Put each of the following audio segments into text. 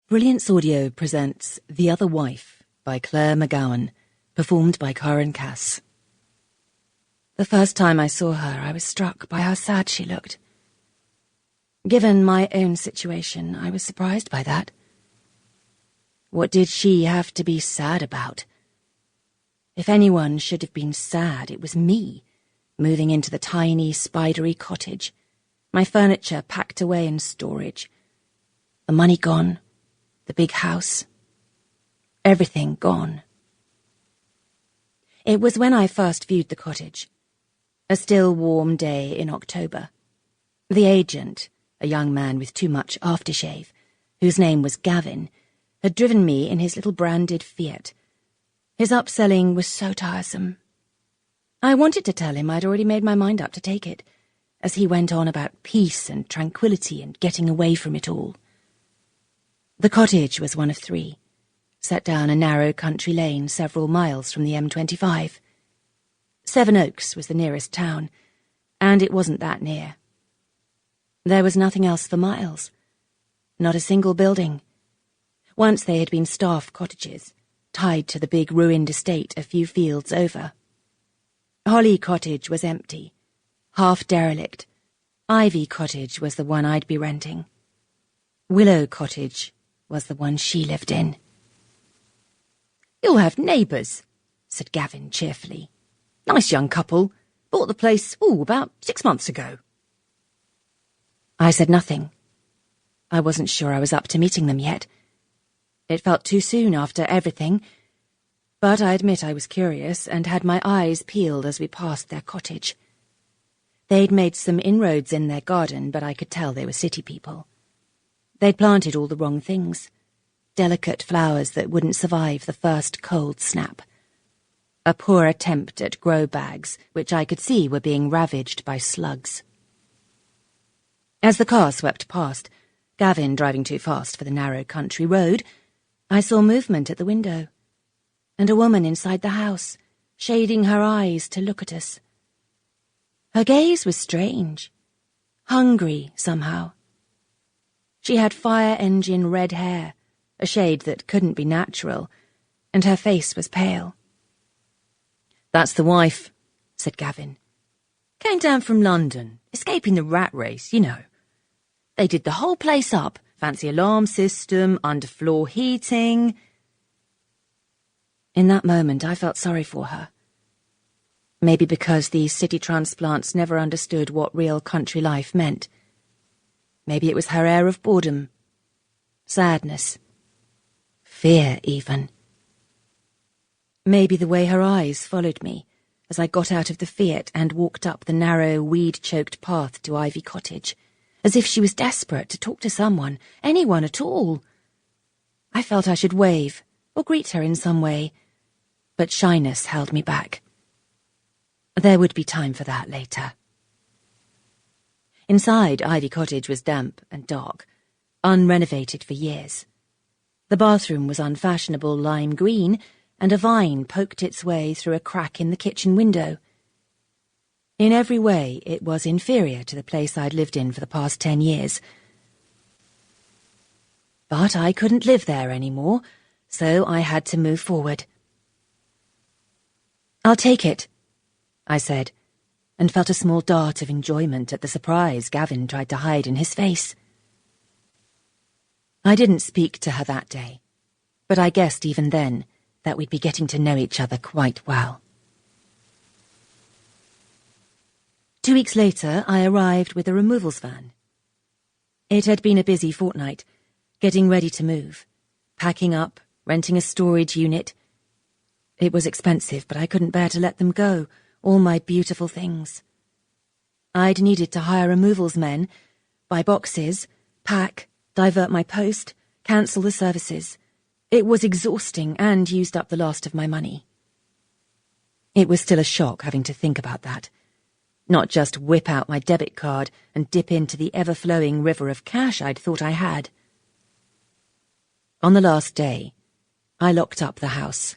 Brilliance Audio presents The Other Wife by Claire McGowan, performed by Karen Cass. The first time I saw her, I was struck by how sad she looked. Given my own situation, I was surprised by that. What did she have to be sad about? If anyone should have been sad, it was me, moving into the tiny, spidery cottage, my furniture packed away in storage, the money gone, the big house, everything gone. It was when I first viewed the cottage, a still warm day in October. The agent, a young man with too much aftershave, whose name was Gavin, had driven me in his little branded Fiat. His upselling was so tiresome. I wanted to tell him I'd already made my mind up to take it, as he went on about peace and tranquility and getting away from it all. The cottage was one of three, set down a narrow country lane several miles from the M25. Seven Oaks was the nearest town, and it wasn't that near. There was nothing else for miles, not a single building. Once they had been staff cottages, tied to the big ruined estate a few fields over. Holly Cottage was empty, half derelict. Ivy Cottage was the one I'd be renting. Willow Cottage was the one she lived in. "You'll have neighbours," said Gavin cheerfully. "Nice young couple. Bought the place, about 6 months ago." I said nothing. I wasn't sure I was up to meeting them yet. It felt too soon after everything, but I admit I was curious and had my eyes peeled as we passed their cottage. They'd made some inroads in their garden, but I could tell they were city people. They'd planted all the wrong things, delicate flowers that wouldn't survive the first cold snap. A poor attempt at grow bags, which I could see were being ravaged by slugs. As the car swept past, Gavin driving too fast for the narrow country road, I saw movement at the window, and a woman inside the house, shading her eyes to look at us. Her gaze was strange, hungry somehow. She had fire-engine red hair, a shade that couldn't be natural, and her face was pale. "That's the wife," said Gavin. "Came down from London, escaping the rat race, you know. They did the whole place up, fancy alarm system, underfloor heating." In that moment, I felt sorry for her. Maybe because these city transplants never understood what real country life meant. Maybe it was her air of boredom, sadness, fear even. Maybe the way her eyes followed me as I got out of the Fiat and walked up the narrow, weed-choked path to Ivy Cottage, as if she was desperate to talk to someone, anyone at all. I felt I should wave or greet her in some way, but shyness held me back. There would be time for that later. Inside, Ivy Cottage was damp and dark, unrenovated for years. The bathroom was unfashionable lime green, and a vine poked its way through a crack in the kitchen window. In every way, it was inferior to the place I'd lived in for the past 10 years. But I couldn't live there anymore, so I had to move forward. "I'll take it," I said, and felt a small dart of enjoyment at the surprise Gavin tried to hide in his face. I didn't speak to her that day, but I guessed even then that we'd be getting to know each other quite well. 2 weeks later, I arrived with a removals van. It had been a busy fortnight, getting ready to move, packing up, renting a storage unit. It was expensive, but I couldn't bear to let them go, all my beautiful things. I'd needed to hire removals men, buy boxes, pack, divert my post, cancel the services. It was exhausting and used up the last of my money. It was still a shock having to think about that. Not just whip out my debit card and dip into the ever-flowing river of cash I'd thought I had. On the last day, I locked up the house,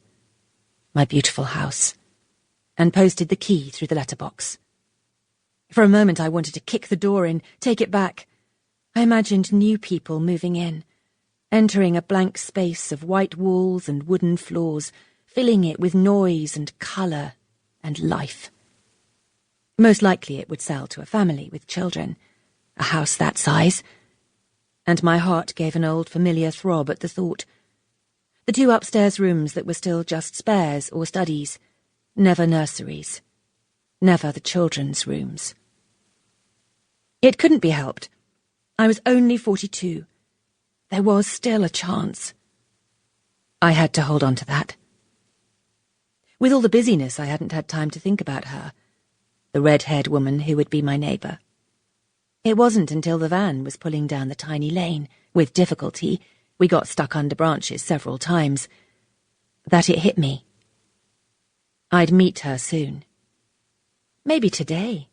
my beautiful house, and posted the key through the letterbox. For a moment I wanted to kick the door in, take it back. I imagined new people moving in, entering a blank space of white walls and wooden floors, filling it with noise and colour and life. Most likely it would sell to a family with children, a house that size, and my heart gave an old familiar throb at the thought. The 2 upstairs rooms that were still just spares or studies, never nurseries, never the children's rooms. It couldn't be helped. I was only 42. There was still a chance. I had to hold on to that. With all the busyness, I hadn't had time to think about her, the red-haired woman who would be my neighbour. It wasn't until the van was pulling down the tiny lane, with difficulty, we got stuck under branches several times, that it hit me. I'd meet her soon. Maybe today.